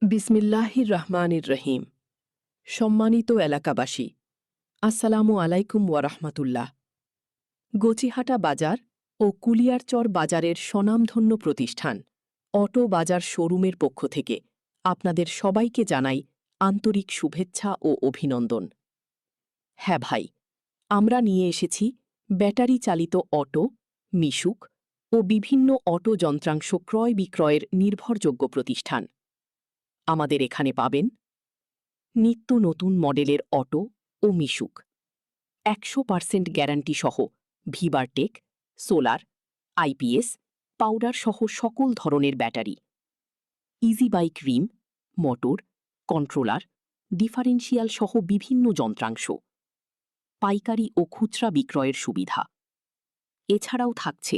বিসমিল্লাহির রহমানির রহিম। সম্মানিত এলাকাবাসী, আসসালামু আলাইকুম ওয়ারহমাতুল্লাহ। গচিহাটা বাজার ও কুলিয়ারচর বাজারের স্বনামধন্য প্রতিষ্ঠান অটো বাজার শোরুমের পক্ষ থেকে আপনাদের সবাইকে জানাই আন্তরিক শুভেচ্ছা ও অভিনন্দন। হ্যাঁ ভাই, আমরা নিয়ে এসেছি ব্যাটারি চালিত অটো, মিশুক ও বিভিন্ন অটো যন্ত্রাংশ ক্রয় বিক্রয়ের নির্ভরযোগ্য প্রতিষ্ঠান। আমাদের এখানে পাবেন নিত্য নতুন মডেলের অটো ও মিশুক, 100% গ্যারান্টি সহ ভিবারটেক, সোলার, আইপিএস, পাউডার সহ সকল ধরনের ব্যাটারি, ইজি বাইক রিম, মোটর, কন্ট্রোলার, ডিফারেন্সিয়াল সহ বিভিন্ন যন্ত্রাংশ, পাইকারি ও খুচরা বিক্রয়ের সুবিধা। এছাড়াও থাকছে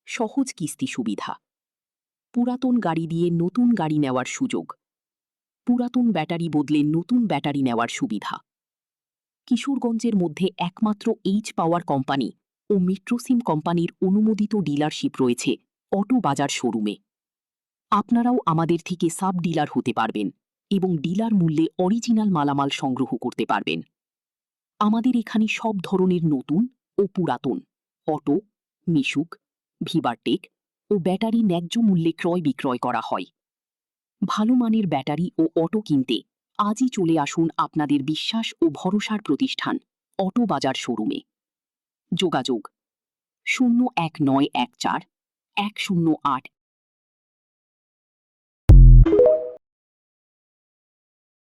সহজ কিস্তি সুবিধা, পুরাতন গাড়ি দিয়ে নতুন গাড়ি নেওয়ার সুযোগ, পুরাতন ব্যাটারি বদলে নতুন ব্যাটারি নেওয়ার সুবিধা। কিশোরগঞ্জের মধ্যে একমাত্র এইচ পাওয়ার কোম্পানি ও মিট্রোসিম কোম্পানির অনুমোদিত ডিলারশিপ রয়েছে অটো বাজার শোরুমে। আপনারাও আমাদের থেকে সাব ডিলার হতে পারবেন এবং ডিলার মূল্যে অরিজিনাল মালামাল সংগ্রহ করতে পারবেন। আমাদের এখানে সব ধরনের নতুন ও পুরাতন অটো, মিশুক, ভিবারটেক ও ব্যাটারি ন্যায্য মূল্যে ক্রয় বিক্রয় করা হয়। ভালো মানের ব্যাটারি ও অটো কিনতে আজই চলে আসুন আপনাদের বিশ্বাস ও ভরসার প্রতিষ্ঠান অটো বাজার শোরুমে। যোগাযোগ 01914 108